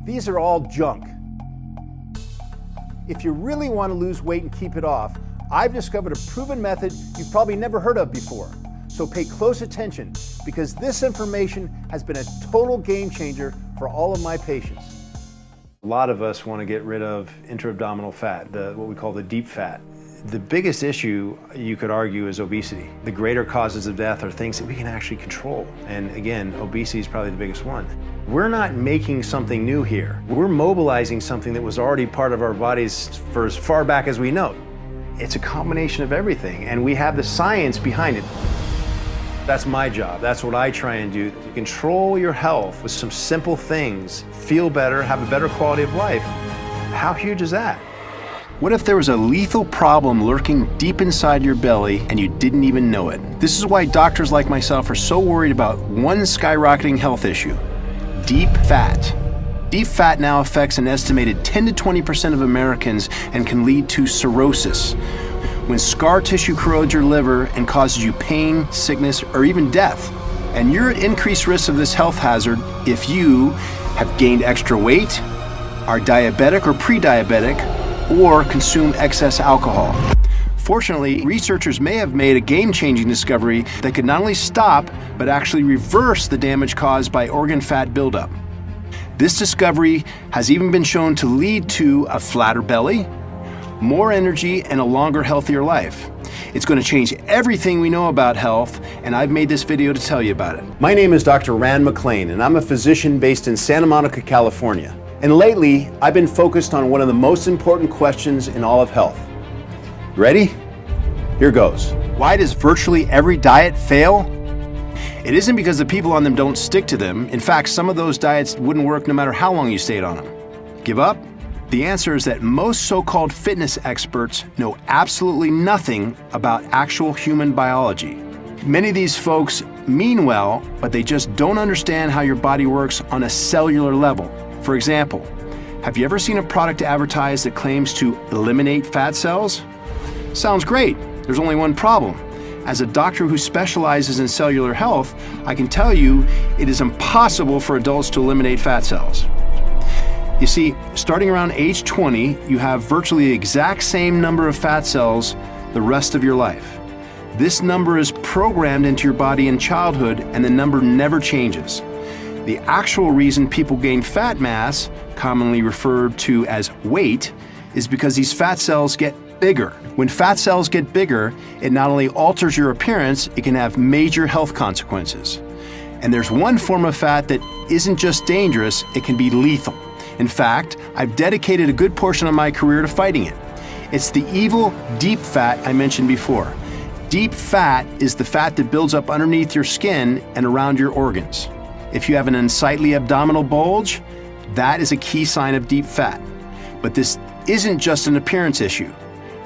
These are all junk. If you really want to lose weight and keep it off, I've discovered a proven method you've probably never heard of before. So pay close attention, because this information has been a total game changer for all of my patients. A lot of us want to get rid of intra-abdominal fat, what we call the deep fat. The biggest issue, you could argue, is obesity. The greater causes of death are things that we can actually control. And again, obesity is probably the biggest one. We're not making something new here. We're mobilizing something that was already part of our bodies for as far back as we know. It's a combination of everything, and we have the science behind it. That's my job. That's what I try and do. To control your health with some simple things, feel better, have a better quality of life. How huge is that? What if there was a lethal problem lurking deep inside your belly and you didn't even know it? This is why doctors like myself are so worried about one skyrocketing health issue: deep fat. Deep fat now affects an estimated 10 to 20% of Americans and can lead to cirrhosis, when scar tissue corrodes your liver and causes you pain, sickness, or even death. And you're at increased risk of this health hazard if you have gained extra weight, are diabetic or pre-diabetic, or consume excess alcohol. Fortunately, researchers may have made a game-changing discovery that could not only stop, but actually reverse the damage caused by organ fat buildup. This discovery has even been shown to lead to a flatter belly, more energy, and a longer, healthier life. It's going to change everything we know about health, and I've made this video to tell you about it. My name is Dr. Rand McClain, and I'm a physician based in Santa Monica, California. And lately, I've been focused on one of the most important questions in all of health. Ready? Here goes. Why does virtually every diet fail? It isn't because the people on them don't stick to them. In fact, some of those diets wouldn't work no matter how long you stayed on them. Give up? The answer is that most so-called fitness experts know absolutely nothing about actual human biology. Many of these folks mean well, but they just don't understand how your body works on a cellular level. For example, have you ever seen a product advertised that claims to eliminate fat cells? Sounds great. There's only one problem. As a doctor who specializes in cellular health, I can tell you it is impossible for adults to eliminate fat cells. You see, starting around age 20, you have virtually the exact same number of fat cells the rest of your life. This number is programmed into your body in childhood, and the number never changes. The actual reason people gain fat mass, commonly referred to as weight, is because these fat cells get bigger. When fat cells get bigger, it not only alters your appearance, it can have major health consequences. And there's one form of fat that isn't just dangerous, it can be lethal. In fact, I've dedicated a good portion of my career to fighting it. It's the evil deep fat I mentioned before. Deep fat is the fat that builds up underneath your skin and around your organs. If you have an unsightly abdominal bulge, that is a key sign of deep fat. But this isn't just an appearance issue.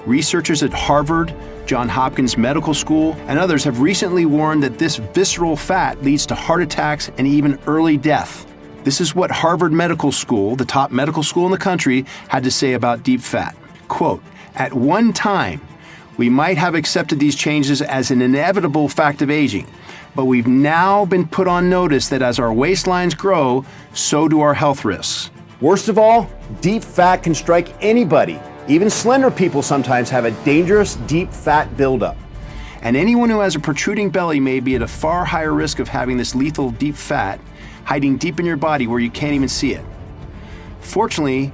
Researchers at Harvard, Johns Hopkins Medical School, and others have recently warned that this visceral fat leads to heart attacks and even early death. This is what Harvard Medical School, the top medical school in the country, had to say about deep fat. Quote, "At one time, we might have accepted these changes as an inevitable fact of aging, but we've now been put on notice that as our waistlines grow, so do our health risks." Worst of all, deep fat can strike anybody. Even slender people sometimes have a dangerous deep fat buildup. And anyone who has a protruding belly may be at a far higher risk of having this lethal deep fat hiding deep in your body where you can't even see it. Fortunately,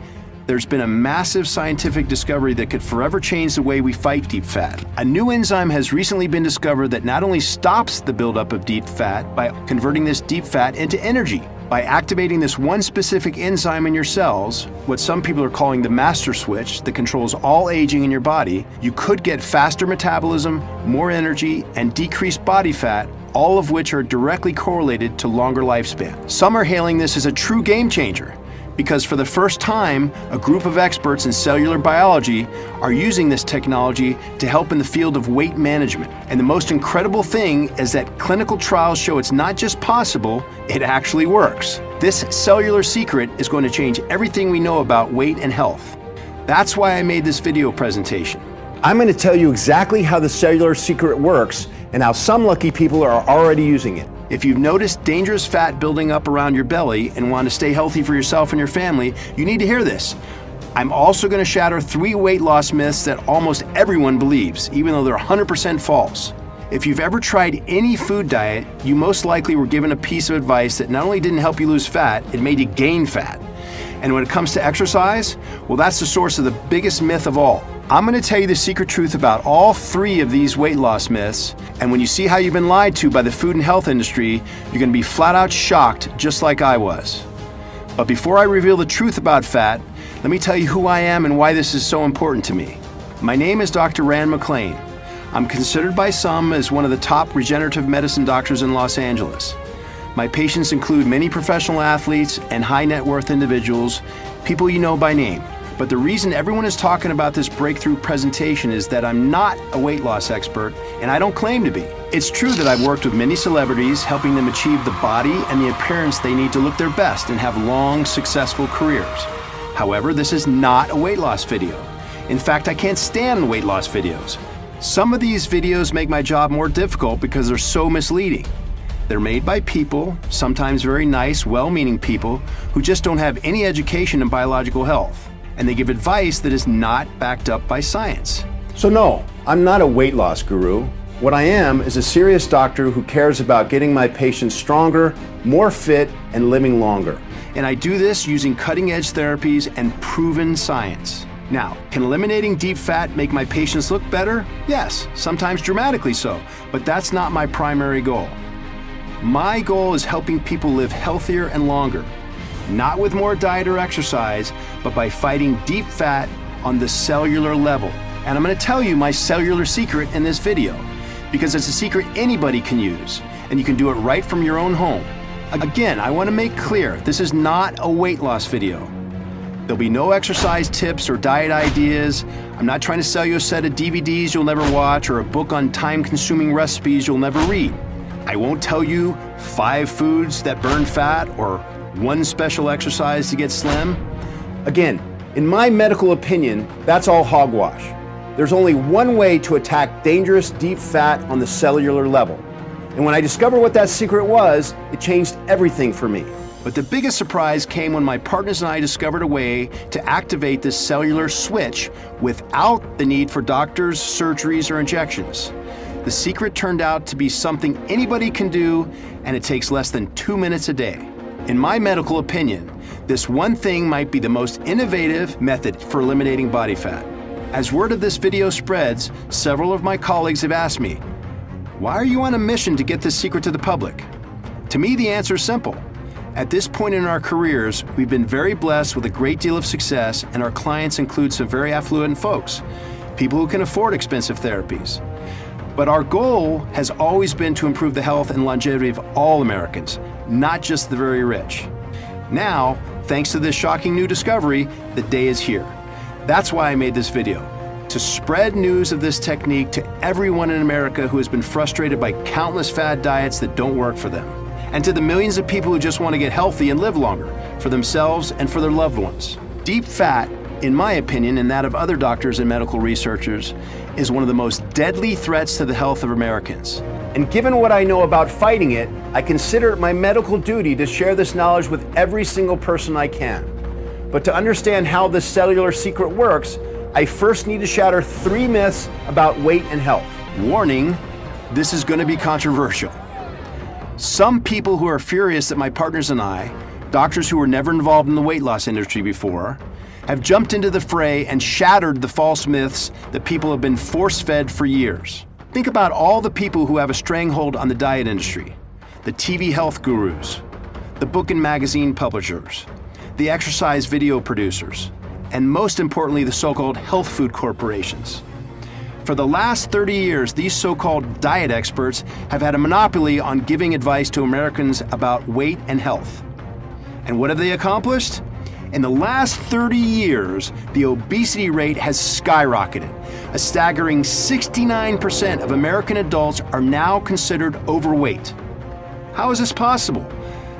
there's been a massive scientific discovery that could forever change the way we fight deep fat. A new enzyme has recently been discovered that not only stops the buildup of deep fat by converting this deep fat into energy. By activating this one specific enzyme in your cells, what some people are calling the master switch that controls all aging in your body, you could get faster metabolism, more energy, and decreased body fat, all of which are directly correlated to longer lifespan. Some are hailing this as a true game changer, because for the first time, a group of experts in cellular biology are using this technology to help in the field of weight management. And the most incredible thing is that clinical trials show it's not just possible, it actually works. This cellular secret is going to change everything we know about weight and health. That's why I made this video presentation. I'm going to tell you exactly how the cellular secret works and how some lucky people are already using it. If you've noticed dangerous fat building up around your belly and want to stay healthy for yourself and your family, you need to hear this. I'm also going to shatter 3 weight loss myths that almost everyone believes, even though they're 100% false. If you've ever tried any food diet, you most likely were given a piece of advice that not only didn't help you lose fat, it made you gain fat. And when it comes to exercise, well, that's the source of the biggest myth of all. I'm going to tell you the secret truth about all 3 of these weight loss myths, and when you see how you've been lied to by the food and health industry, you're going to be flat out shocked, just like I was. But before I reveal the truth about fat, let me tell you who I am and why this is so important to me. My name is Dr. Rand McClain. I'm considered by some as one of the top regenerative medicine doctors in Los Angeles. My patients include many professional athletes and high net worth individuals, people you know by name. But the reason everyone is talking about this breakthrough presentation is that I'm not a weight loss expert, and I don't claim to be. It's true that I've worked with many celebrities, helping them achieve the body and the appearance they need to look their best and have long, successful careers. However, this is not a weight loss video. In fact, I can't stand weight loss videos. Some of these videos make my job more difficult because they're so misleading. They're made by people, sometimes very nice, well-meaning people, who just don't have any education in biological health. And they give advice that is not backed up by science. So no, I'm not a weight loss guru. What I am is a serious doctor who cares about getting my patients stronger, more fit, and living longer. And I do this using cutting-edge therapies and proven science. Now, can eliminating deep fat make my patients look better? Yes, sometimes dramatically so, but that's not my primary goal. My goal is helping people live healthier and longer, not with more diet or exercise, but by fighting deep fat on the cellular level. And I'm going to tell you my cellular secret in this video, because it's a secret anybody can use, and you can do it right from your own home. Again, I want to make clear, this is not a weight loss video. There'll be no exercise tips or diet ideas. I'm not trying to sell you a set of DVDs you'll never watch or a book on time-consuming recipes you'll never read. I won't tell you 5 foods that burn fat or 1 special exercise to get slim. Again, in my medical opinion, that's all hogwash. There's only one way to attack dangerous deep fat on the cellular level. And when I discovered what that secret was, it changed everything for me. But the biggest surprise came when my partners and I discovered a way to activate this cellular switch without the need for doctors, surgeries, or injections. The secret turned out to be something anybody can do, and it takes less than 2 minutes a day. In my medical opinion, this one thing might be the most innovative method for eliminating body fat. As word of this video spreads, several of my colleagues have asked me, why are you on a mission to get this secret to the public? To me, the answer is simple. At this point in our careers, we've been very blessed with a great deal of success, and our clients include some very affluent folks, people who can afford expensive therapies. But our goal has always been to improve the health and longevity of all Americans, not just the very rich. Now, thanks to this shocking new discovery, the day is here. That's why I made this video, to spread news of this technique to everyone in America who has been frustrated by countless fad diets that don't work for them, and to the millions of people who just want to get healthy and live longer, for themselves and for their loved ones. Deep fat, in my opinion, and that of other doctors and medical researchers, is one of the most deadly threats to the health of Americans. And given what I know about fighting it, I consider it my medical duty to share this knowledge with every single person I can. But to understand how this cellular secret works, I first need to shatter 3 myths about weight and health. Warning, this is going to be controversial. Some people who are furious that my partners and I, doctors who were never involved in the weight loss industry before, have jumped into the fray and shattered the false myths that people have been force-fed for years. Think about all the people who have a stranglehold on the diet industry, the TV health gurus, the book and magazine publishers, the exercise video producers, and most importantly, the so-called health food corporations. For the last 30 years, these so-called diet experts have had a monopoly on giving advice to Americans about weight and health. And what have they accomplished? In the last 30 years, the obesity rate has skyrocketed. A staggering 69% of American adults are now considered overweight. How is this possible?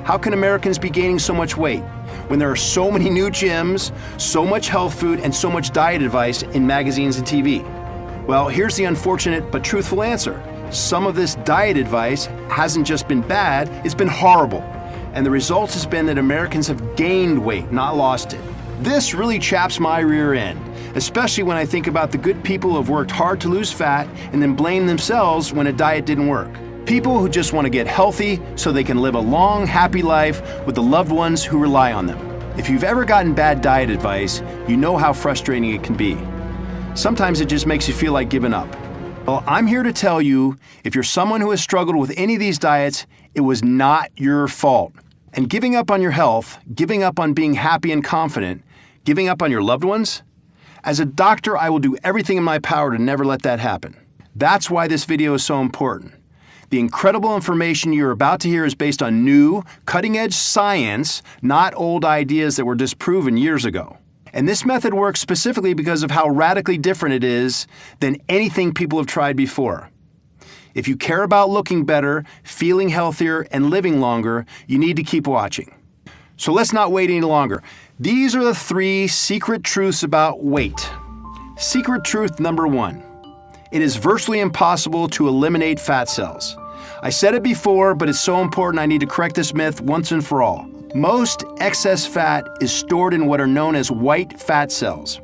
How can Americans be gaining so much weight when there are so many new gyms, so much health food, and so much diet advice in magazines and TV? Well, here's the unfortunate but truthful answer. Some of this diet advice hasn't just been bad, it's been horrible. And the result has been that Americans have gained weight, not lost it. This really chaps my rear end, especially when I think about the good people who have worked hard to lose fat and then blame themselves when a diet didn't work. People who just want to get healthy so they can live a long, happy life with the loved ones who rely on them. If you've ever gotten bad diet advice, you know how frustrating it can be. Sometimes it just makes you feel like giving up. Well, I'm here to tell you, if you're someone who has struggled with any of these diets, it was not your fault. And giving up on your health, giving up on being happy and confident, giving up on your loved ones? As a doctor, I will do everything in my power to never let that happen. That's why this video is so important. The incredible information you're about to hear is based on new, cutting-edge science, not old ideas that were disproven years ago. And this method works specifically because of how radically different it is than anything people have tried before. If you care about looking better, feeling healthier, and living longer, you need to keep watching. So let's not wait any longer. These are the 3 secret truths about weight. Secret truth number 1. It is virtually impossible to eliminate fat cells. I said it before, but it's so important I need to correct this myth once and for all. Most excess fat is stored in what are known as white fat cells.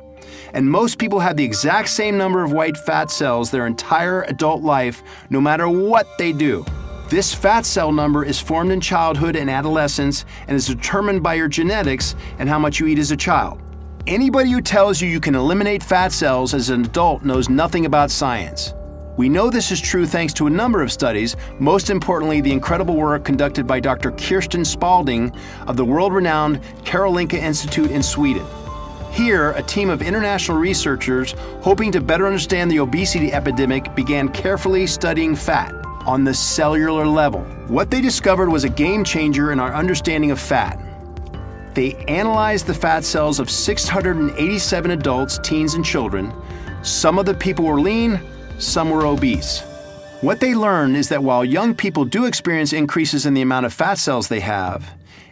And most people have the exact same number of white fat cells their entire adult life, no matter what they do. This fat cell number is formed in childhood and adolescence and is determined by your genetics and how much you eat as a child. Anybody who tells you you can eliminate fat cells as an adult knows nothing about science. We know this is true thanks to a number of studies, most importantly the incredible work conducted by Dr. Kirsten Spalding of the world-renowned Karolinska Institute in Sweden. Here, a team of international researchers hoping to better understand the obesity epidemic began carefully studying fat on the cellular level. What they discovered was a game changer in our understanding of fat. They analyzed the fat cells of 687 adults, teens, and children. Some of the people were lean, some were obese. What they learned is that while young people do experience increases in the amount of fat cells they have,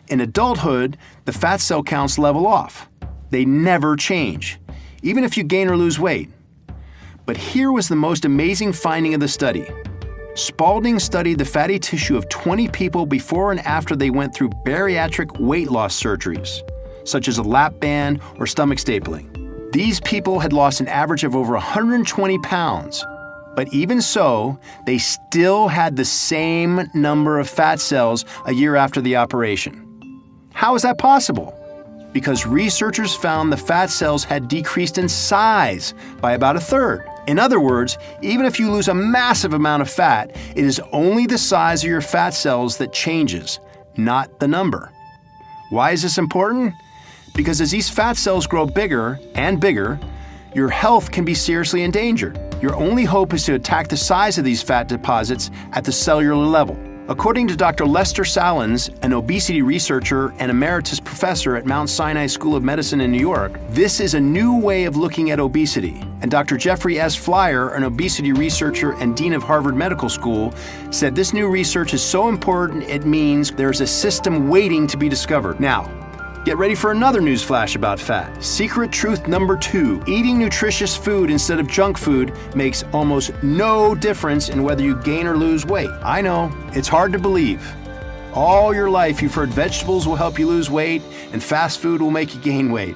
in adulthood, the fat cell counts level off. They never change, even if you gain or lose weight. But here was the most amazing finding of the study. Spalding studied the fatty tissue of 20 people before and after they went through bariatric weight loss surgeries, such as a lap band or stomach stapling. These people had lost an average of over 120 pounds. But even so, they still had the same number of fat cells a year after the operation. How is that possible? Because researchers found the fat cells had decreased in size by about a third. In other words, even if you lose a massive amount of fat, it is only the size of your fat cells that changes, not the number. Why is this important? Because as these fat cells grow bigger and bigger, your health can be seriously endangered. Your only hope is to attack the size of these fat deposits at the cellular level. According to Dr. Lester Salins, an obesity researcher and emeritus professor at Mount Sinai School of Medicine in New York, this is a new way of looking at obesity. And Dr. Jeffrey S. Flyer, an obesity researcher and dean of Harvard Medical School, said this new research is so important it means there's a system waiting to be discovered. Now, get ready for another news flash about fat. Secret truth number 2, eating nutritious food instead of junk food makes almost no difference in whether you gain or lose weight. I know, it's hard to believe. All your life you've heard vegetables will help you lose weight and fast food will make you gain weight.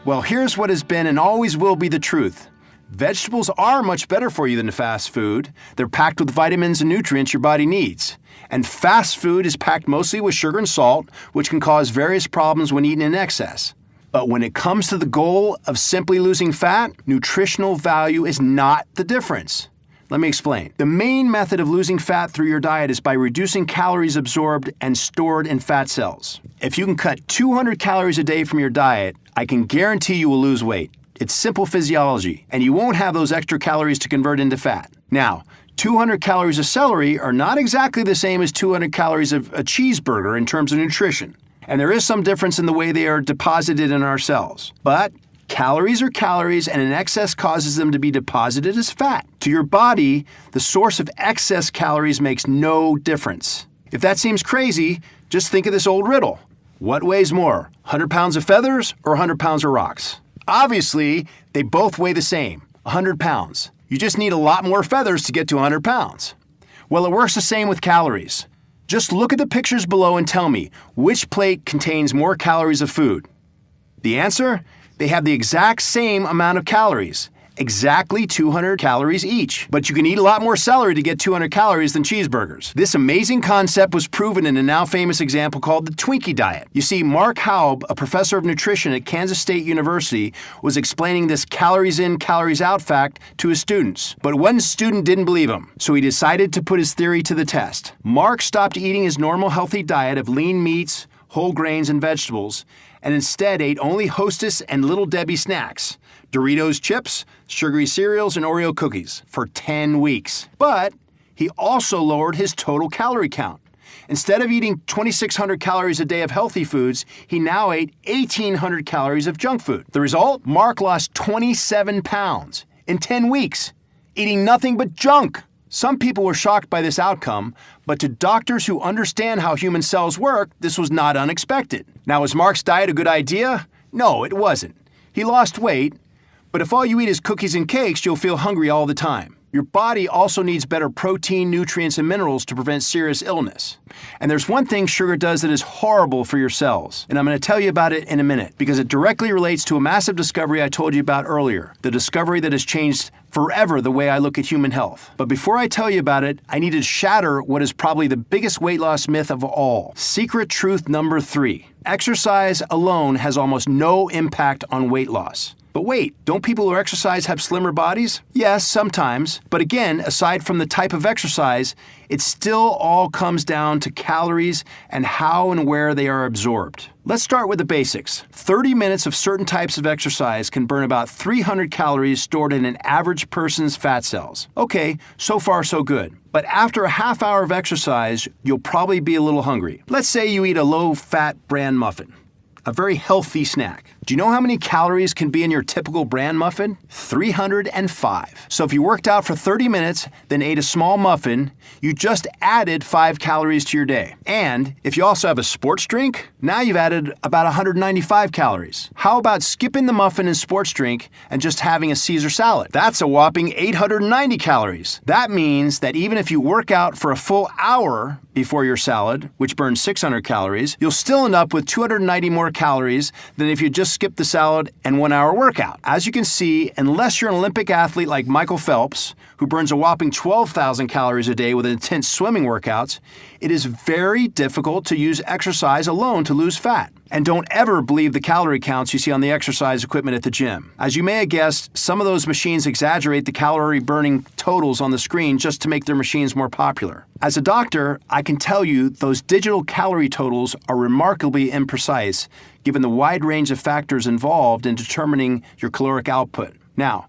Well, here's what has been and always will be the truth. Vegetables are much better for you than fast food. They're packed with vitamins and nutrients your body needs. And fast food is packed mostly with sugar and salt, which can cause various problems when eaten in excess. But when it comes to the goal of simply losing fat, nutritional value is not the difference. Let me explain. The main method of losing fat through your diet is by reducing calories absorbed and stored in fat cells. If you can cut 200 calories a day from your diet, I can guarantee you will lose weight. It's simple physiology, and you won't have those extra calories to convert into fat. Now, 200 calories of celery are not exactly the same as 200 calories of a cheeseburger in terms of nutrition. And there is some difference in the way they are deposited in our cells. But calories are calories, and an excess causes them to be deposited as fat. To your body, the source of excess calories makes no difference. If that seems crazy, just think of this old riddle. What weighs more, 100 pounds of feathers or 100 pounds of rocks? Obviously, they both weigh the same, 100 pounds. You just need a lot more feathers to get to 100 pounds. Well, it works the same with calories. Just look at the pictures below and tell me which plate contains more calories of food. The answer? They have the exact same amount of calories. Exactly 200 calories each. But you can eat a lot more celery to get 200 calories than cheeseburgers. This amazing concept was proven in a now famous example called the Twinkie diet. You see, Mark Haub, a professor of nutrition at Kansas State University, was explaining this calories in, calories out fact to his students. But one student didn't believe him, so he decided to put his theory to the test. Mark stopped eating his normal healthy diet of lean meats, whole grains, and vegetables, and instead ate only Hostess and Little Debbie snacks, Doritos chips, sugary cereals, and Oreo cookies for 10 weeks. But he also lowered his total calorie count. Instead of eating 2,600 calories a day of healthy foods, he now ate 1,800 calories of junk food. The result? Mark lost 27 pounds in 10 weeks, eating nothing but junk. Some people were shocked by this outcome, but to doctors who understand how human cells work, this was not unexpected. Now, was Mark's diet a good idea? No, it wasn't. He lost weight, but if all you eat is cookies and cakes, you'll feel hungry all the time. Your body also needs better protein, nutrients, and minerals to prevent serious illness. And there's one thing sugar does that is horrible for your cells, and I'm going to tell you about it in a minute, because it directly relates to a massive discovery I told you about earlier, the discovery that has changed forever the way I look at human health. But before I tell you about it, I need to shatter what is probably the biggest weight loss myth of all. Secret truth number 3. Exercise alone has almost no impact on weight loss. But wait, don't people who exercise have slimmer bodies? Yes, sometimes. But again, aside from the type of exercise, it still all comes down to calories and how and where they are absorbed. Let's start with the basics. 30 minutes of certain types of exercise can burn about 300 calories stored in an average person's fat cells. Okay, so far so good. But after a half hour of exercise, you'll probably be a little hungry. Let's say you eat a low-fat bran muffin, a very healthy snack. Do you know how many calories can be in your typical bran muffin? 305. So if you worked out for 30 minutes, then ate a small muffin, you just added 5 calories to your day. And if you also have a sports drink, now you've added about 195 calories. How about skipping the muffin and sports drink and just having a Caesar salad? That's a whopping 890 calories. That means that even if you work out for a full hour before your salad, which burns 600 calories, you'll still end up with 290 more calories than if you just skip the salad and 1 hour workout. As you can see, unless you're an Olympic athlete like Michael Phelps, who burns a whopping 12,000 calories a day with intense swimming workouts, it is very difficult to use exercise alone to lose fat. And don't ever believe the calorie counts you see on the exercise equipment at the gym. As you may have guessed, some of those machines exaggerate the calorie burning totals on the screen just to make their machines more popular. As a doctor, I can tell you those digital calorie totals are remarkably imprecise, given the wide range of factors involved in determining your caloric output. Now,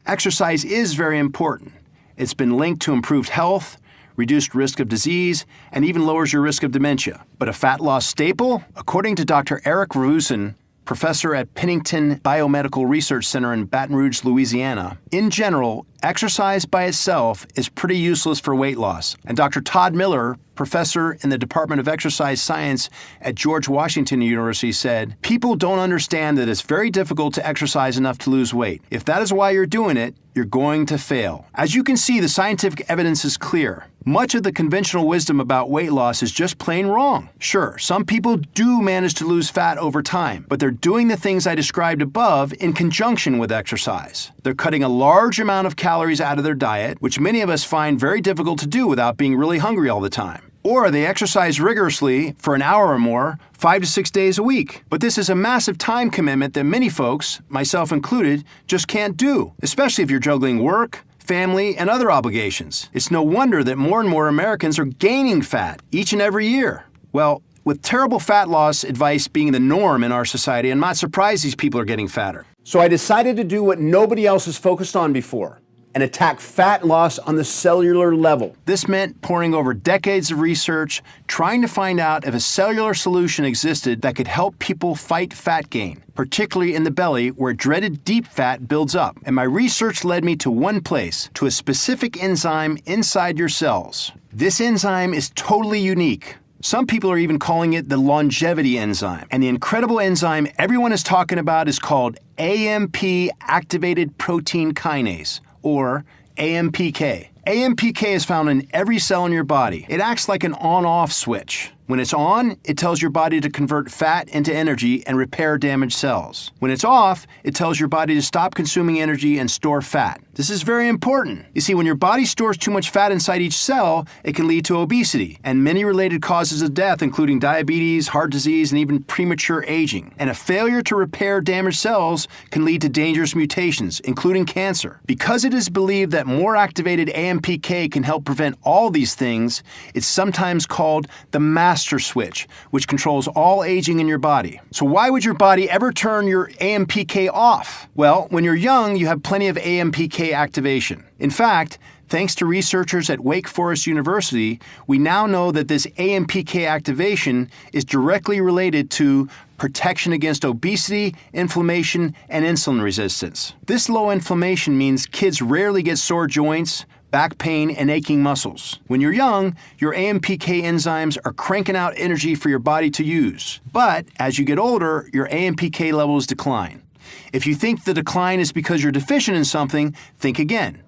exercise is very important. It's been linked to improved health, reduced risk of disease, and even lowers your risk of dementia. But a fat loss staple? According to Dr. Eric Ravusin, professor at Pennington Biomedical Research Center in Baton Rouge, Louisiana, in general, exercise by itself is pretty useless for weight loss. And Dr. Todd Miller, professor in the Department of Exercise Science at George Washington University, said, "People don't understand that it's very difficult to exercise enough to lose weight. If that is why you're doing it, you're going to fail." As you can see, the scientific evidence is clear. Much of the conventional wisdom about weight loss is just plain wrong. Sure, some people do manage to lose fat over time, but they're doing the things I described above in conjunction with exercise. They're cutting a large amount of calories out of their diet, which many of us find very difficult to do without being really hungry all the time. Or they exercise rigorously for an hour or more, 5 to 6 days a week. But this is a massive time commitment that many folks, myself included, just can't do, especially if you're juggling work, family, and other obligations. It's no wonder that more and more Americans are gaining fat each and every year. Well, with terrible fat loss advice being the norm in our society, I'm not surprised these people are getting fatter. So I decided to do what nobody else has focused on before and attack fat loss on the cellular level. This meant poring over decades of research, trying to find out if a cellular solution existed that could help people fight fat gain, particularly in the belly where dreaded deep fat builds up. And my research led me to one place, to a specific enzyme inside your cells. This enzyme is totally unique. Some people are even calling it the longevity enzyme. And the incredible enzyme everyone is talking about is called AMP activated protein kinase, or AMPK. AMPK is found in every cell in your body. It acts like an on-off switch. When it's on, it tells your body to convert fat into energy and repair damaged cells. When it's off, it tells your body to stop consuming energy and store fat. This is very important. You see, when your body stores too much fat inside each cell, it can lead to obesity and many related causes of death, including diabetes, heart disease, and even premature aging. And a failure to repair damaged cells can lead to dangerous mutations, including cancer. Because it is believed that more activated AMPK can help prevent all these things, it's sometimes called the master switch, which controls all aging in your body. So why would your body ever turn your AMPK off? Well, when you're young, you have plenty of AMPK activation. In fact, thanks to researchers at Wake Forest University, we now know that this AMPK activation is directly related to protection against obesity, inflammation, and insulin resistance. This low inflammation means kids rarely get sore joints, back pain, and aching muscles. When you're young, your AMPK enzymes are cranking out energy for your body to use. But as you get older, your AMPK levels decline. If you think the decline is because you're deficient in something, think again.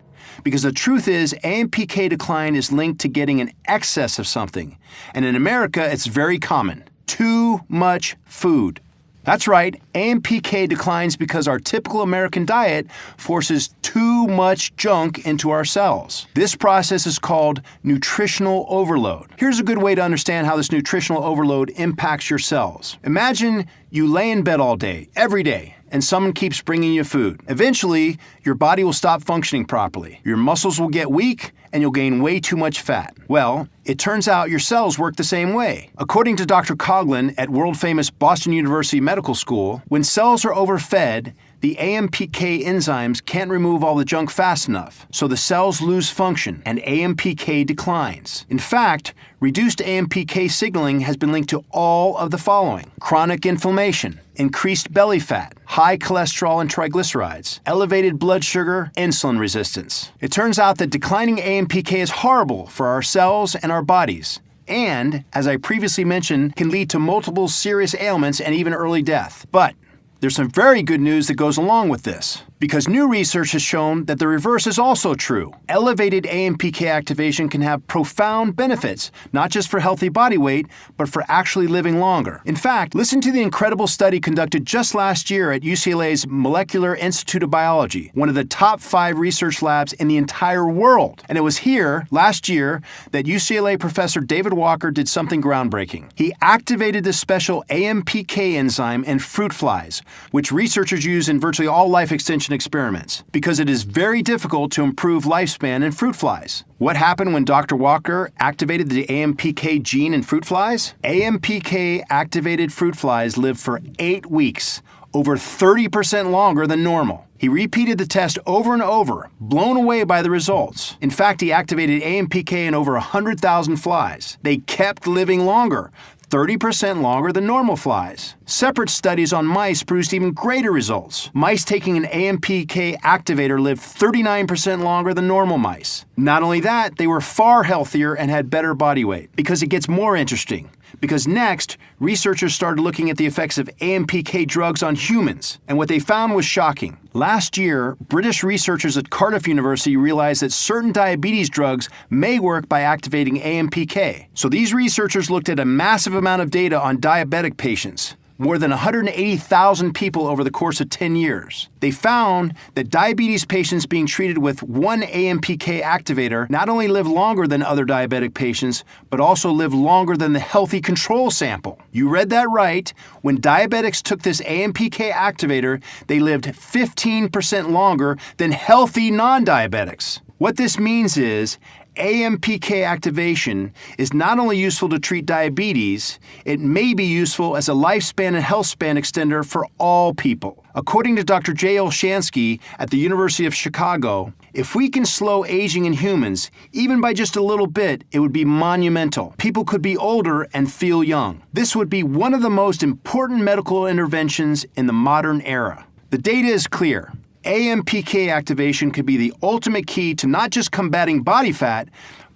Because the truth is, AMPK decline is linked to getting an excess of something. And in America, it's very common. Too much food. That's right, AMPK declines because our typical American diet forces too much junk into our cells. This process is called nutritional overload. Here's a good way to understand how this nutritional overload impacts your cells. Imagine you lay in bed all day, every day, and someone keeps bringing you food. Eventually, your body will stop functioning properly. Your muscles will get weak, and you'll gain way too much fat. Well, it turns out your cells work the same way. According to Dr. Coughlin at world-famous Boston University Medical School, when cells are overfed, the AMPK enzymes can't remove all the junk fast enough, so the cells lose function and AMPK declines. In fact, reduced AMPK signaling has been linked to all of the following: chronic inflammation, increased belly fat, high cholesterol and triglycerides, elevated blood sugar, insulin resistance. It turns out that declining AMPK is horrible for our cells and our bodies, and, as I previously mentioned, can lead to multiple serious ailments and even early death. But there's some very good news that goes along with this, because new research has shown that the reverse is also true. Elevated AMPK activation can have profound benefits, not just for healthy body weight, but for actually living longer. In fact, listen to the incredible study conducted just last year at UCLA's Molecular Institute of Biology, one of the top 5 research labs in the entire world. And it was here, last year, that UCLA professor David Walker did something groundbreaking. He activated this special AMPK enzyme in fruit flies, which researchers use in virtually all life extension experiments, because it is very difficult to improve lifespan in fruit flies. What happened when Dr. Walker activated the AMPK gene in fruit flies? AMPK-activated fruit flies live for 8 weeks, over 30% longer than normal. He repeated the test over and over, blown away by the results. In fact, he activated AMPK in over 100,000 flies. They kept living longer, 30% longer than normal flies. Separate studies on mice produced even greater results. Mice taking an AMPK activator lived 39% longer than normal mice. Not only that, they were far healthier and had better body weight. Because it gets more interesting. Because next, researchers started looking at the effects of AMPK drugs on humans, and what they found was shocking. Last year, British researchers at Cardiff University realized that certain diabetes drugs may work by activating AMPK. So these researchers looked at a massive amount of data on diabetic patients, more than 180,000 people over the course of 10 years. They found that diabetes patients being treated with one AMPK activator not only live longer than other diabetic patients, but also live longer than the healthy control sample. You read that right. When diabetics took this AMPK activator, they lived 15% longer than healthy non-diabetics. What this means is, AMPK activation is not only useful to treat diabetes, it may be useful as a lifespan and health span extender for all people. According to Dr. J. Olshansky at the University of Chicago, if we can slow aging in humans, even by just a little bit, it would be monumental. People could be older and feel young. This would be one of the most important medical interventions in the modern era. The data is clear. AMPK activation could be the ultimate key to not just combating body fat,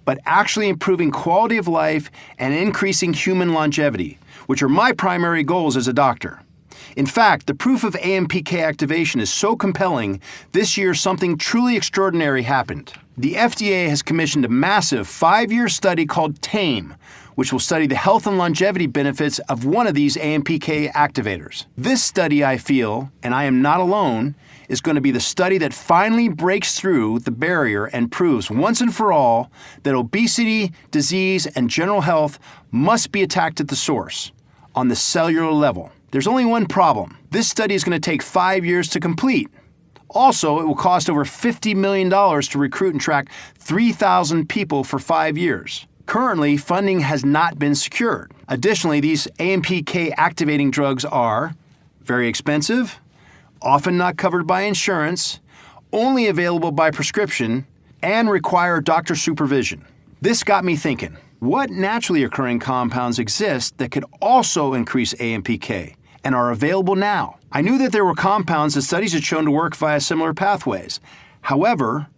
but actually improving quality of life and increasing human longevity, which are my primary goals as a doctor. In fact, the proof of AMPK activation is so compelling, this year something truly extraordinary happened. The FDA has commissioned a massive 5-year study called TAME, which will study the health and longevity benefits of one of these AMPK activators. This study, I feel, and I am not alone, is going to be the study that finally breaks through the barrier and proves once and for all that obesity, disease, and general health must be attacked at the source, on the cellular level. There's only one problem. This study is going to take 5 years to complete. Also, it will cost over $50 million to recruit and track 3,000 people for 5 years. Currently, funding has not been secured. Additionally, these AMPK activating drugs are very expensive, often not covered by insurance, only available by prescription, and require doctor supervision. This got me thinking, what naturally occurring compounds exist that could also increase AMPK and are available now? I knew that there were compounds that studies had shown to work via similar pathways. However,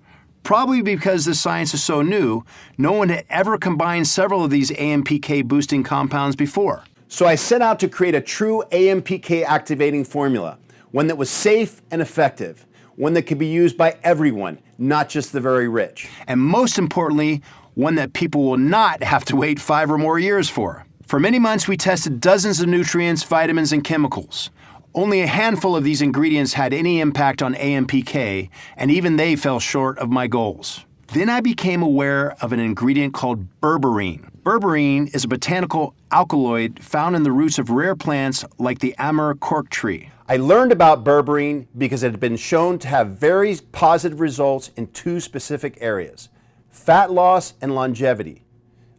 probably because this science is so new, no one had ever combined several of these AMPK boosting compounds before. So I set out to create a true AMPK activating formula, one that was safe and effective, one that could be used by everyone, not just the very rich. And most importantly, one that people will not have to wait 5 or more years for. For many months, we tested dozens of nutrients, vitamins, and chemicals. Only a handful of these ingredients had any impact on AMPK, and even they fell short of my goals. Then I became aware of an ingredient called berberine. Berberine is a botanical alkaloid found in the roots of rare plants like the Amur cork tree. I learned about berberine because it had been shown to have very positive results in 2 specific areas: fat loss and longevity.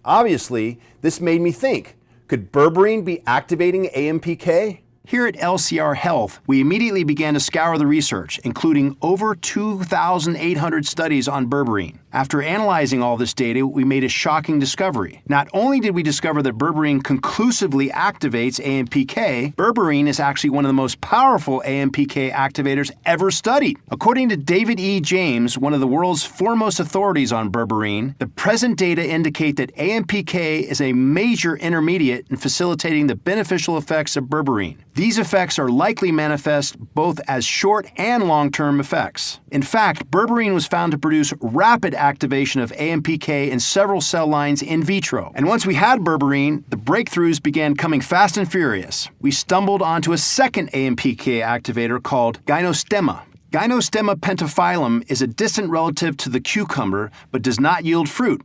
Obviously, this made me think, could berberine be activating AMPK? Here at LCR Health, we immediately began to scour the research, including over 2,800 studies on berberine. After analyzing all this data, we made a shocking discovery. Not only did we discover that berberine conclusively activates AMPK, berberine is actually one of the most powerful AMPK activators ever studied. According to David E. James, one of the world's foremost authorities on berberine, the present data indicate that AMPK is a major intermediate in facilitating the beneficial effects of berberine. These effects are likely manifest both as short and long-term effects. In fact, berberine was found to produce rapid activation of AMPK in several cell lines in vitro. And once we had berberine, the breakthroughs began coming fast and furious. We stumbled onto a second AMPK activator called gynostemma. Gynostemma pentaphyllum is a distant relative to the cucumber but does not yield fruit.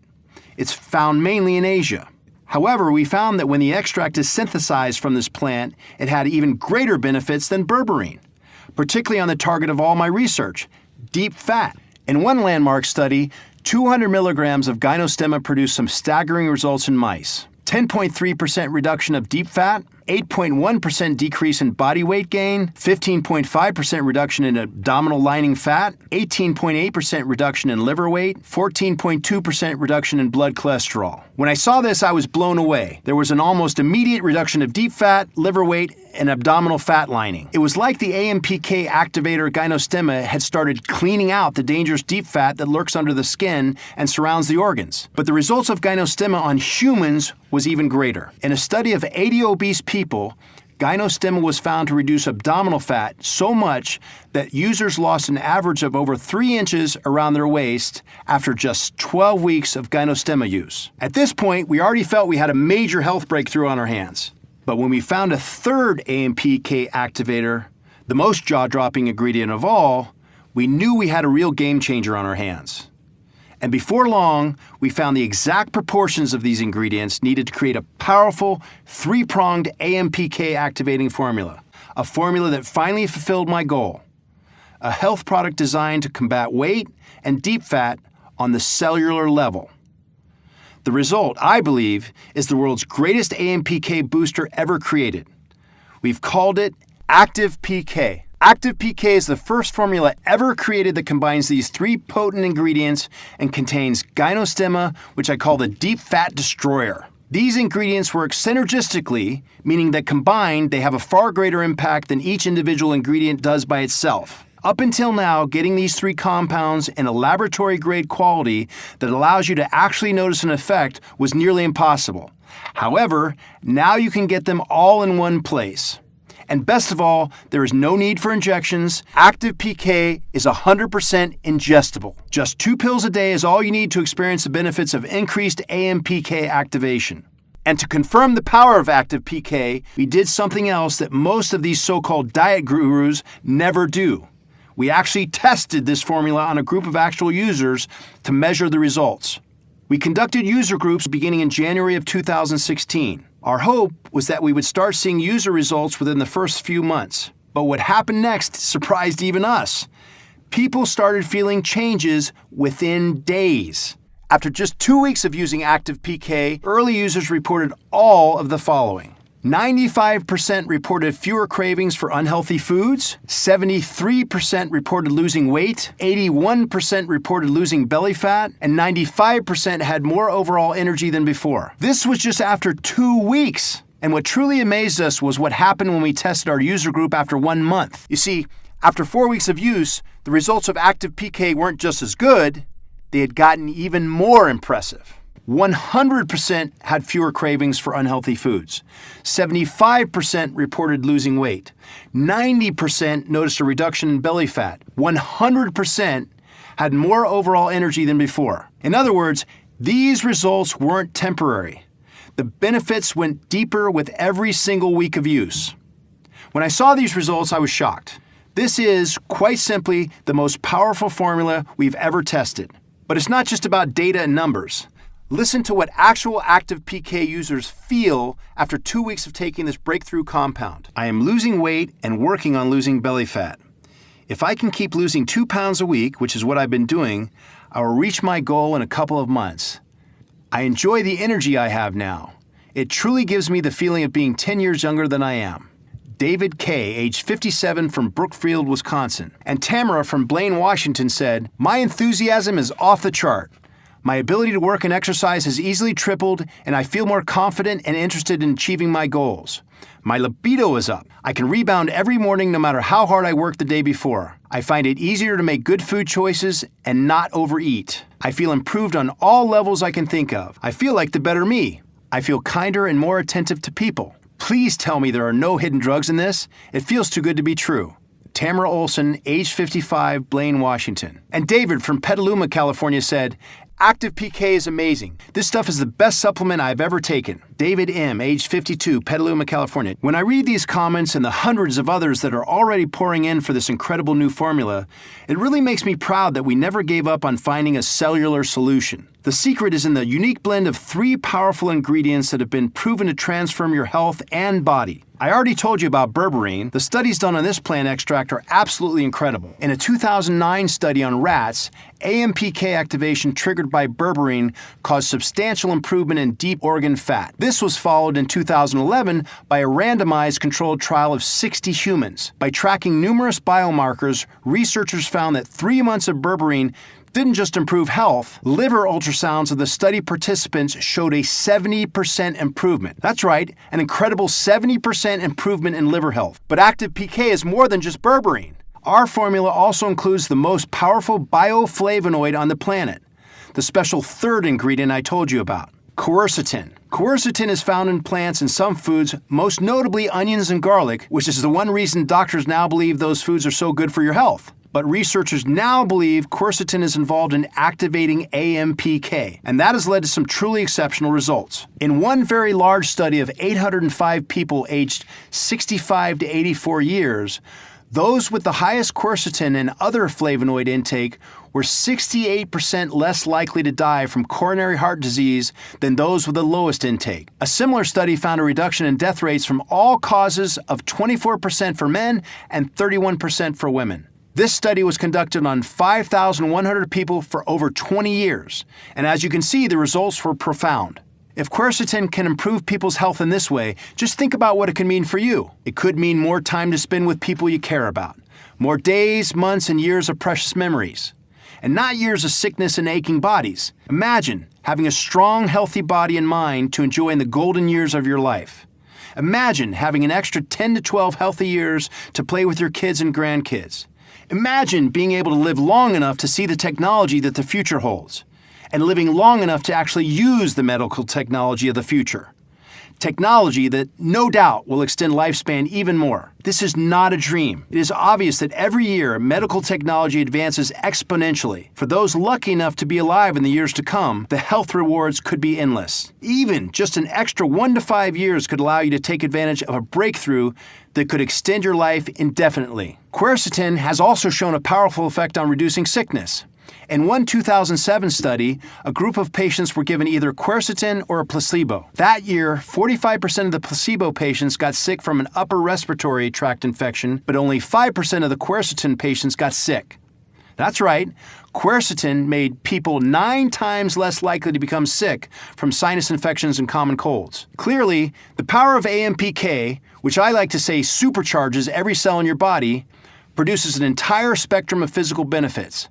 It's found mainly in Asia. However, we found that when the extract is synthesized from this plant, it had even greater benefits than berberine, particularly on the target of all my research, deep fat. In one landmark study, 200 milligrams of gynostemma produced some staggering results in mice. 10.3% reduction of deep fat, 8.1% decrease in body weight gain, 15.5% reduction in abdominal lining fat, 18.8% reduction in liver weight, 14.2% reduction in blood cholesterol. When I saw this, I was blown away. There was an almost immediate reduction of deep fat, liver weight, and abdominal fat lining. It was like the AMPK activator gynostemma had started cleaning out the dangerous deep fat that lurks under the skin and surrounds the organs. But the results of gynostemma on humans was even greater. In a study of 80 obese people, gynostemma was found to reduce abdominal fat so much that users lost an average of over 3 inches around their waist after just 12 weeks of gynostemma use. At this point, we already felt we had a major health breakthrough on our hands. But when we found a third AMPK activator, the most jaw-dropping ingredient of all, we knew we had a real game changer on our hands. And before long, we found the exact proportions of these ingredients needed to create a powerful, 3-pronged AMPK activating formula, a formula that finally fulfilled my goal, a health product designed to combat weight and deep fat on the cellular level. The result, I believe, is the world's greatest AMPK booster ever created. We've called it Active PK. Active PK is the first formula ever created that combines these 3 potent ingredients and contains gynostemma, which I call the deep fat destroyer. These ingredients work synergistically, meaning that combined, they have a far greater impact than each individual ingredient does by itself. Up until now, getting these 3 compounds in a laboratory-grade quality that allows you to actually notice an effect was nearly impossible. However, now you can get them all in one place. And best of all, there is no need for injections. Active PK is 100% ingestible. Just 2 pills a day is all you need to experience the benefits of increased AMPK activation. And to confirm the power of Active PK, we did something else that most of these so-called diet gurus never do. We actually tested this formula on a group of actual users to measure the results. We conducted user groups beginning in January of 2016. Our hope was that we would start seeing user results within the first few months. But what happened next surprised even us. People started feeling changes within days. After just 2 weeks of using Active PK, early users reported all of the following. 95% reported fewer cravings for unhealthy foods, 73% reported losing weight, 81% reported losing belly fat, and 95% had more overall energy than before. This was just after 2 weeks. And what truly amazed us was what happened when we tested our user group after 1 month. You see, after 4 weeks of use, the results of Active PK weren't just as good, they had gotten even more impressive. 100% had fewer cravings for unhealthy foods. 75% reported losing weight. 90% noticed a reduction in belly fat. 100% had more overall energy than before. In other words, these results weren't temporary. The benefits went deeper with every single week of use. When I saw these results, I was shocked. This is, quite simply, the most powerful formula we've ever tested. But it's not just about data and numbers. Listen to what actual Active PK users feel after 2 weeks of taking this breakthrough compound. I am losing weight and working on losing belly fat. If I can keep losing 2 pounds a week, which is what I've been doing, I will reach my goal in a couple of months. I enjoy the energy I have now. It truly gives me the feeling of being 10 years younger than I am. David K., age 57 from Brookfield, Wisconsin. And Tamara from Blaine, Washington said, "My enthusiasm is off the chart. My ability to work and exercise has easily tripled, and I feel more confident and interested in achieving my goals. My libido is up. I can rebound every morning no matter how hard I worked the day before. I find it easier to make good food choices and not overeat. I feel improved on all levels I can think of. I feel like the better me. I feel kinder and more attentive to people. Please tell me there are no hidden drugs in this. It feels too good to be true." Tamara Olson, age 55, Blaine, Washington. And David from Petaluma, California said, "Active PK is amazing. This stuff is the best supplement I've ever taken." David M., age 52, Petaluma, California. When I read these comments and the hundreds of others that are already pouring in for this incredible new formula, it really makes me proud that we never gave up on finding a cellular solution. The secret is in the unique blend of 3 powerful ingredients that have been proven to transform your health and body. I already told you about berberine. The studies done on this plant extract are absolutely incredible. In a 2009 study on rats, AMPK activation triggered by berberine caused substantial improvement in deep organ fat. This was followed in 2011 by a randomized controlled trial of 60 humans. By tracking numerous biomarkers, researchers found that 3 months of berberine didn't just improve health. Liver ultrasounds of the study participants showed a 70% improvement. That's right, an incredible 70% improvement in liver health. But Active PK is more than just berberine. Our formula also includes the most powerful bioflavonoid on the planet, the special third ingredient I told you about, quercetin. Quercetin is found in plants and some foods, most notably onions and garlic, which is the one reason doctors now believe those foods are so good for your health. But researchers now believe quercetin is involved in activating AMPK, and that has led to some truly exceptional results. In one very large study of 805 people aged 65 to 84 years, those with the highest quercetin and other flavonoid intake were 68% less likely to die from coronary heart disease than those with the lowest intake. A similar study found a reduction in death rates from all causes of 24% for men and 31% for women. This study was conducted on 5,100 people for over 20 years, and as you can see, the results were profound. If quercetin can improve people's health in this way, just think about what it can mean for you. It could mean more time to spend with people you care about, more days, months, and years of precious memories, and not years of sickness and aching bodies. Imagine having a strong, healthy body and mind to enjoy in the golden years of your life. Imagine having an extra 10 to 12 healthy years to play with your kids and grandkids. Imagine being able to live long enough to see the technology that the future holds, and living long enough to actually use the medical technology of the future. Technology that no doubt will extend lifespan even more. This is not a dream. It is obvious that every year medical technology advances exponentially. For those lucky enough to be alive in the years to come, the health rewards could be endless. Even just an extra 1 to 5 years could allow you to take advantage of a breakthrough that could extend your life indefinitely. Quercetin has also shown a powerful effect on reducing sickness. In one 2007 study, a group of patients were given either quercetin or a placebo. That year, 45% of the placebo patients got sick from an upper respiratory tract infection, but only 5% of the quercetin patients got sick. That's right, quercetin made people 9 times less likely to become sick from sinus infections and common colds. Clearly, the power of AMPK, which I like to say supercharges every cell in your body, produces an entire spectrum of physical benefits.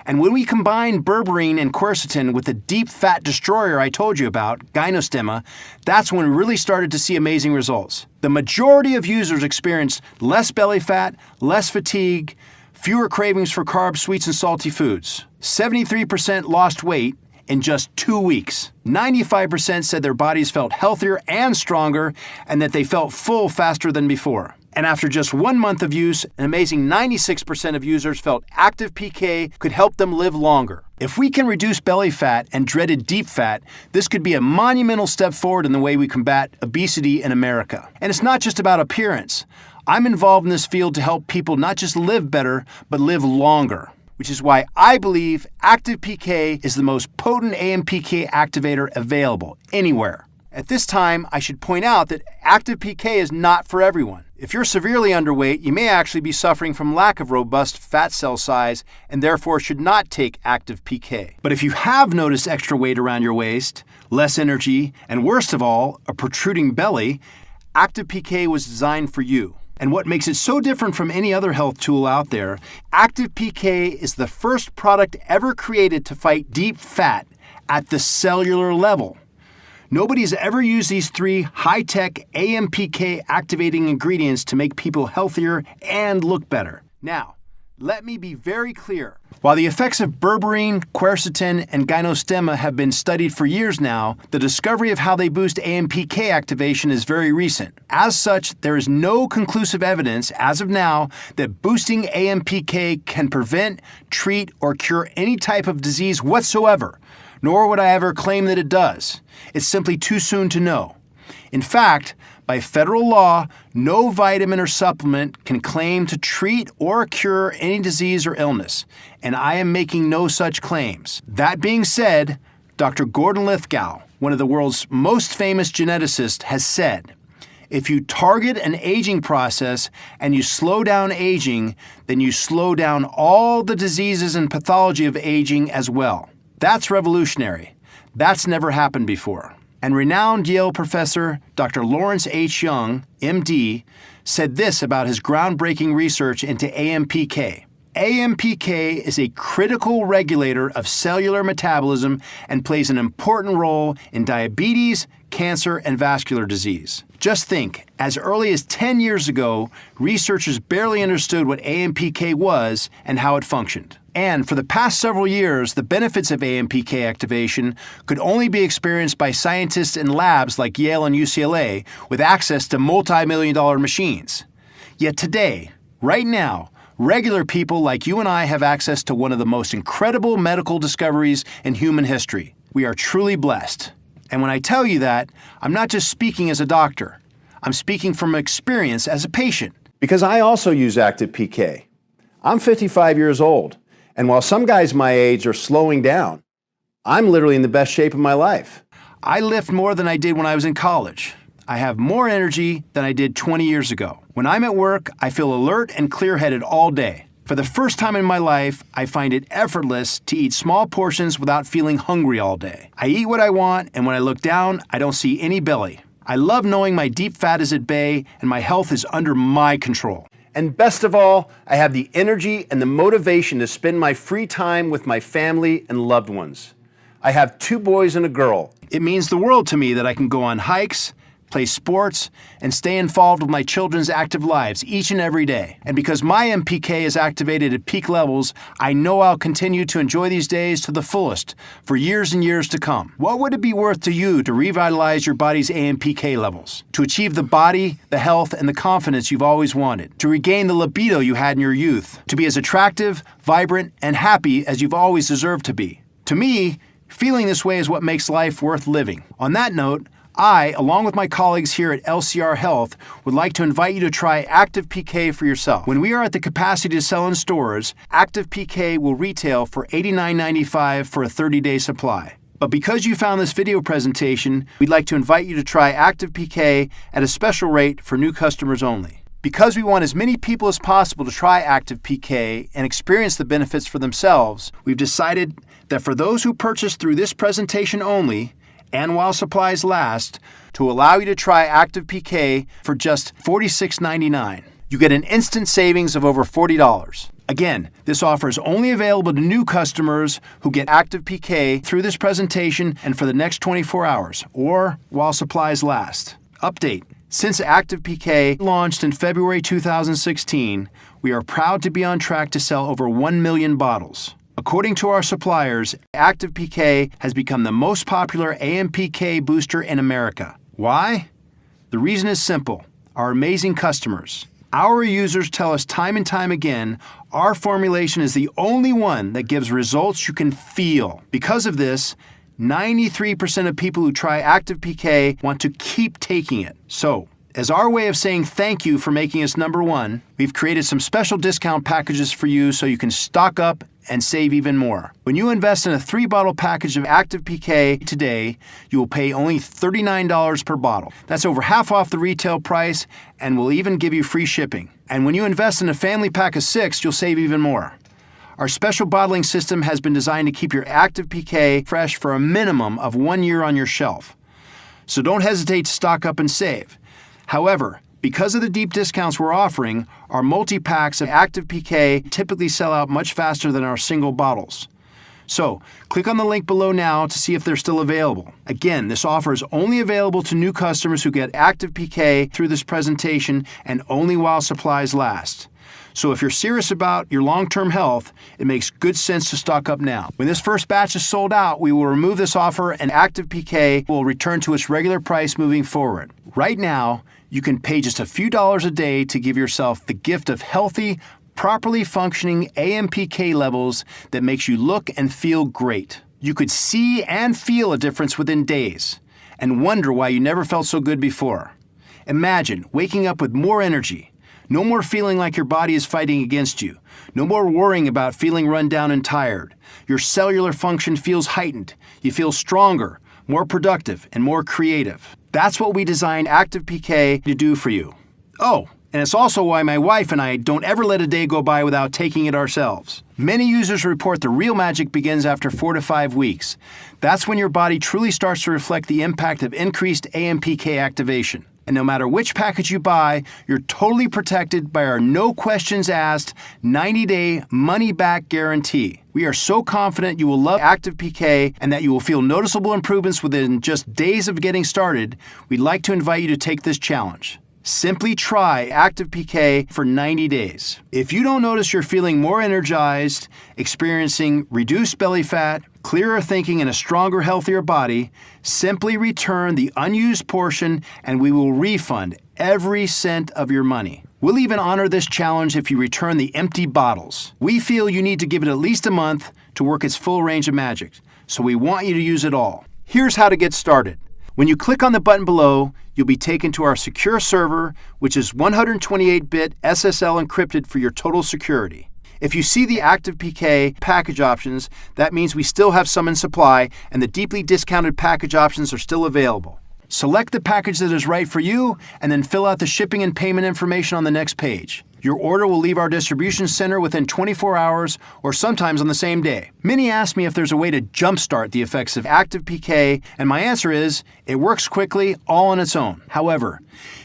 And when we combine berberine and quercetin with the deep fat destroyer I told you about, gynostemma, that's when we really started to see amazing results. The majority of users experienced less belly fat, less fatigue, fewer cravings for carbs, sweets, and salty foods. 73% lost weight in just 2 weeks. 95% said their bodies felt healthier and stronger and that they felt full faster than before. And after just 1 month of use, an amazing 96% of users felt active PK could help them live longer. If we can reduce belly fat and dreaded deep fat, this could be a monumental step forward in the way we combat obesity in America. And it's not just about appearance. I'm involved in this field to help people not just live better, but live longer, which is why I believe Active PK is the most potent AMPK activator available anywhere. At this time, I should point out that Active PK is not for everyone. If you're severely underweight, you may actually be suffering from lack of robust fat cell size and therefore should not take Active PK. But if you have noticed extra weight around your waist, less energy, and worst of all, a protruding belly, Active PK was designed for you. And what makes it so different from any other health tool out there, Active PK is the first product ever created to fight deep fat at the cellular level. Nobody's ever used these 3 high-tech AMPK activating ingredients to make people healthier and look better. Now, let me be very clear. While the effects of berberine, quercetin, and gynostemma have been studied for years now, the discovery of how they boost AMPK activation is very recent. As such, there is no conclusive evidence, as of now, that boosting AMPK can prevent, treat, or cure any type of disease whatsoever, nor would I ever claim that it does. It's simply too soon to know. In fact, by federal law, no vitamin or supplement can claim to treat or cure any disease or illness, and I am making no such claims. That being said, Dr. Gordon Lithgow, one of the world's most famous geneticists, has said, if you target an aging process and you slow down aging, then you slow down all the diseases and pathology of aging as well. That's revolutionary. That's never happened before. And renowned Yale professor Dr. Lawrence H. Young, MD, said this about his groundbreaking research into AMPK. AMPK is a critical regulator of cellular metabolism and plays an important role in diabetes, cancer, and vascular disease. Just think, as early as 10 years ago, researchers barely understood what AMPK was and how it functioned. And for the past several years, the benefits of AMPK activation could only be experienced by scientists in labs like Yale and UCLA with access to multi-million-dollar machines. Yet today, right now, regular people like you and I have access to one of the most incredible medical discoveries in human history. We are truly blessed. And when I tell you that, I'm not just speaking as a doctor. I'm speaking from experience as a patient. Because I also use Active PK. I'm 55 years old, and while some guys my age are slowing down, I'm literally in the best shape of my life. I lift more than I did when I was in college. I have more energy than I did 20 years ago. When I'm at work, I feel alert and clear-headed all day. For the first time in my life, I find it effortless to eat small portions without feeling hungry all day. I eat what I want, and when I look down, I don't see any belly. I love knowing my deep fat is at bay and my health is under my control. And best of all, I have the energy and the motivation to spend my free time with my family and loved ones. I have 2 boys and a girl. It means the world to me that I can go on hikes, play sports, and stay involved with my children's active lives each and every day. And because my MPK is activated at peak levels, I know I'll continue to enjoy these days to the fullest for years and years to come. What would it be worth to you to revitalize your body's AMPK levels? To achieve the body, the health, and the confidence you've always wanted? To regain the libido you had in your youth? To be as attractive, vibrant, and happy as you've always deserved to be? To me, feeling this way is what makes life worth living. On that note, I, along with my colleagues here at LCR Health, would like to invite you to try Active PK for yourself. When we are at the capacity to sell in stores, Active PK will retail for $89.95 for a 30-day supply. But because you found this video presentation, we'd like to invite you to try Active PK at a special rate for new customers only. Because we want as many people as possible to try Active PK and experience the benefits for themselves, we've decided that for those who purchase through this presentation only, and while supplies last, to allow you to try Active PK for just $46.99. You get an instant savings of over $40. Again, this offer is only available to new customers who get Active PK through this presentation and for the next 24 hours, or while supplies last. Update. Since Active PK launched in February 2016, we are proud to be on track to sell over 1 million bottles. According to our suppliers, Active PK has become the most popular AMPK booster in America. Why? The reason is simple: our amazing customers. Our users tell us time and time again, our formulation is the only one that gives results you can feel. Because of this, 93% of people who try Active PK want to keep taking it. So, as our way of saying thank you for making us number one, we've created some special discount packages for you so you can stock up and save even more. When you invest in a 3-bottle package of Active PK today, you will pay only $39 per bottle. That's over half off the retail price, and we'll even give you free shipping. And when you invest in a family pack of 6, you'll save even more. Our special bottling system has been designed to keep your Active PK fresh for a minimum of 1 year on your shelf. So don't hesitate to stock up and save. However, because of the deep discounts we're offering, our multi-packs of Active PK typically sell out much faster than our single bottles. So, click on the link below now to see if they're still available. Again, this offer is only available to new customers who get Active PK through this presentation and only while supplies last. So if you're serious about your long-term health, it makes good sense to stock up now. When this first batch is sold out, we will remove this offer and Active PK will return to its regular price moving forward. Right now, you can pay just a few dollars a day to give yourself the gift of healthy, properly functioning AMPK levels that makes you look and feel great. You could see and feel a difference within days and wonder why you never felt so good before. Imagine waking up with more energy. No more feeling like your body is fighting against you. No more worrying about feeling run down and tired. Your cellular function feels heightened. You feel stronger, more productive, and more creative. That's what we designed Active PK to do for you. Oh, and it's also why my wife and I don't ever let a day go by without taking it ourselves. Many users report the real magic begins after 4 to 5 weeks. That's when your body truly starts to reflect the impact of increased AMPK activation. And no matter which package you buy, you're totally protected by our no questions asked 90-day money-back guarantee. We are so confident you will love Active PK and that you will feel noticeable improvements within just days of getting started. We'd like to invite you to take this challenge. Simply try Active PK for 90 days. If you don't notice you're feeling more energized, experiencing reduced belly fat, clearer thinking, and a stronger, healthier body, simply return the unused portion and we will refund every cent of your money. We'll even honor this challenge if you return the empty bottles. We feel you need to give it at least a month to work its full range of magic, so we want you to use it all. Here's how to get started. When you click on the button below, you'll be taken to our secure server, which is 128-bit SSL encrypted for your total security. If you see the Active PK package options, that means we still have some in supply and the deeply discounted package options are still available. Select the package that is right for you and then fill out the shipping and payment information on the next page. Your order will leave our distribution center within 24 hours or sometimes on the same day. Many ask me if there's a way to jumpstart the effects of Active PK, and my answer is it works quickly all on its own. However,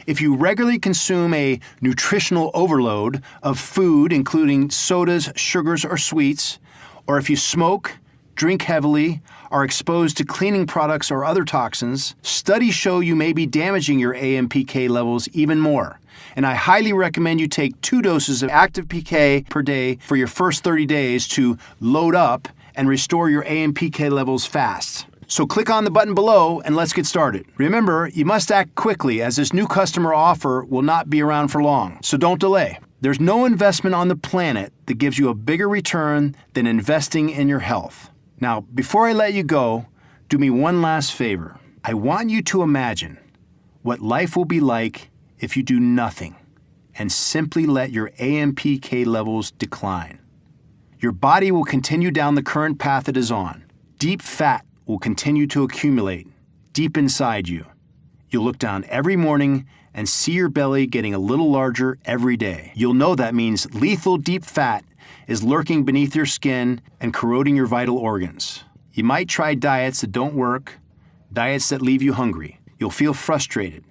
if you regularly consume a nutritional overload of food, including sodas, sugars, or sweets, or if you smoke, drink heavily, are exposed to cleaning products or other toxins, studies show you may be damaging your AMPK levels even more. And I highly recommend you take 2 doses of active PK per day for your first 30 days to load up and restore your AMPK levels fast. So click on the button below and let's get started. Remember, you must act quickly as this new customer offer will not be around for long, so don't delay. There's no investment on the planet that gives you a bigger return than investing in your health. Now, before I let you go, do me one last favor. I want you to imagine what life will be like if you do nothing and simply let your AMPK levels decline. Your body will continue down the current path it is on. Deep fat will continue to accumulate deep inside you. You'll look down every morning and see your belly getting a little larger every day. You'll know that means lethal deep fat is lurking beneath your skin and corroding your vital organs. You might try diets that don't work, diets that leave you hungry. You'll feel frustrated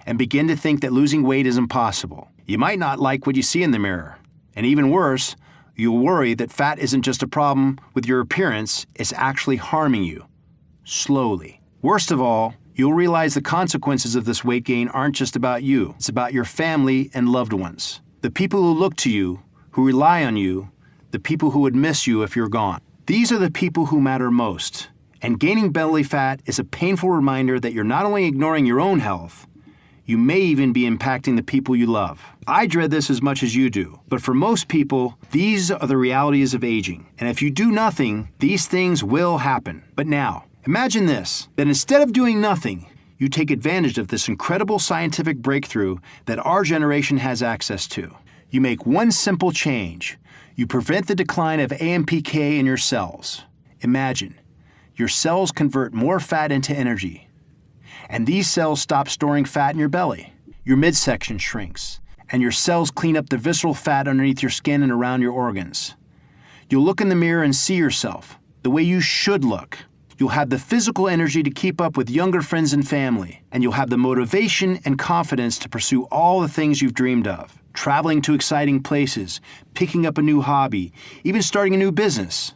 and begin to think that losing weight is impossible. You might not like what you see in the mirror. And even worse, you'll worry that fat isn't just a problem with your appearance, it's actually harming you. Slowly. Worst of all, you'll realize the consequences of this weight gain aren't just about you. It's about your family and loved ones. The people who look to you, who rely on you, the people who would miss you if you're gone. These are the people who matter most. And gaining belly fat is a painful reminder that you're not only ignoring your own health, you may even be impacting the people you love. I dread this as much as you do, but for most people, these are the realities of aging. And if you do nothing, these things will happen. But now, imagine this, that instead of doing nothing, you take advantage of this incredible scientific breakthrough that our generation has access to. You make one simple change. You prevent the decline of AMPK in your cells. Imagine, your cells convert more fat into energy. And these cells stop storing fat in your belly. Your midsection shrinks, and your cells clean up the visceral fat underneath your skin and around your organs. You'll look in the mirror and see yourself the way you should look. You'll have the physical energy to keep up with younger friends and family, and you'll have the motivation and confidence to pursue all the things you've dreamed of. Traveling to exciting places, picking up a new hobby, even starting a new business.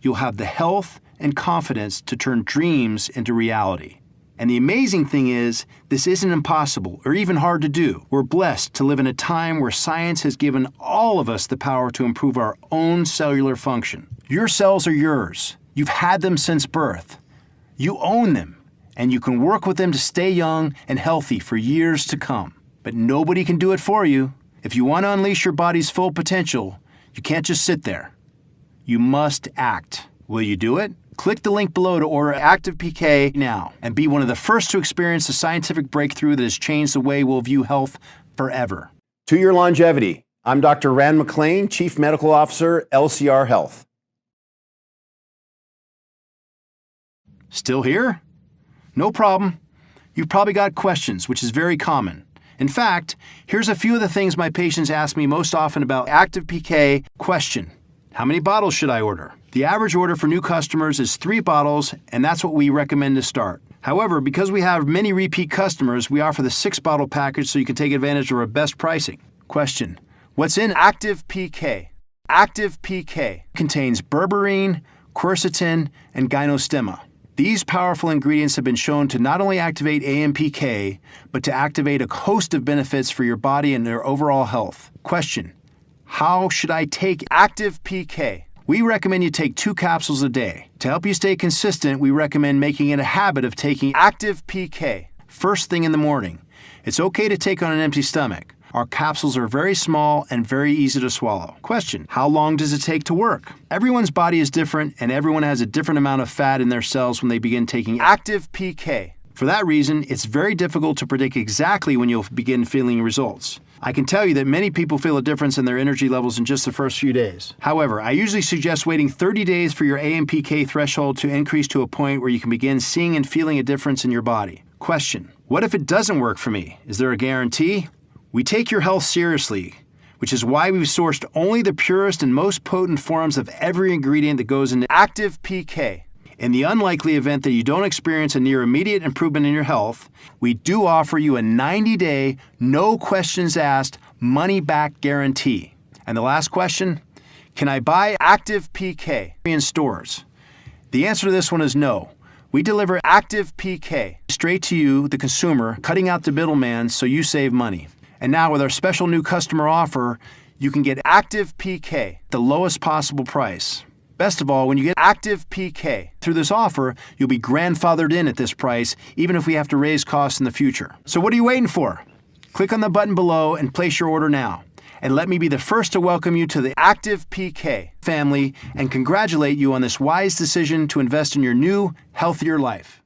You'll have the health and confidence to turn dreams into reality. And the amazing thing is, this isn't impossible or even hard to do. We're blessed to live in a time where science has given all of us the power to improve our own cellular function. Your cells are yours. You've had them since birth. You own them, and you can work with them to stay young and healthy for years to come. But nobody can do it for you. If you want to unleash your body's full potential, you can't just sit there. You must act. Will you do it? Click the link below to order Active PK now and be one of the first to experience the scientific breakthrough that has changed the way we'll view health forever. To your longevity, I'm Dr. Rand McClain, Chief Medical Officer, LCR Health. Still here? No problem. You've probably got questions, which is very common. In fact, here's a few of the things my patients ask me most often about Active PK. Question: how many bottles should I order? The average order for new customers is 3 bottles, and that's what we recommend to start. However, because we have many repeat customers, we offer the 6-bottle package so you can take advantage of our best pricing. Question: what's in Active PK? Active PK contains berberine, quercetin, and gynostemma. These powerful ingredients have been shown to not only activate AMPK, but to activate a host of benefits for your body and your overall health. Question: how should I take Active PK? We recommend you take 2 capsules a day. To help you stay consistent, we recommend making it a habit of taking Active PK first thing in the morning. It's okay to take on an empty stomach. Our capsules are very small and very easy to swallow. Question: how long does it take to work? Everyone's body is different, and everyone has a different amount of fat in their cells when they begin taking Active PK. For that reason, it's very difficult to predict exactly when you'll begin feeling results. I can tell you that many people feel a difference in their energy levels in just the first few days. However, I usually suggest waiting 30 days for your AMPK threshold to increase to a point where you can begin seeing and feeling a difference in your body. Question: what if it doesn't work for me? Is there a guarantee? We take your health seriously, which is why we've sourced only the purest and most potent forms of every ingredient that goes into Active PK. In the unlikely event that you don't experience a near immediate improvement in your health, we do offer you a 90-day, no questions asked, money-back guarantee. And the last question: can I buy Active PK in stores? The answer to this one is no. We deliver Active PK straight to you, the consumer, cutting out the middleman so you save money. And now with our special new customer offer, you can get Active PK at the lowest possible price. Best of all, when you get Active PK through this offer, you'll be grandfathered in at this price, even if we have to raise costs in the future. So what are you waiting for? Click on the button below and place your order now. And let me be the first to welcome you to the Active PK family and congratulate you on this wise decision to invest in your new, healthier life.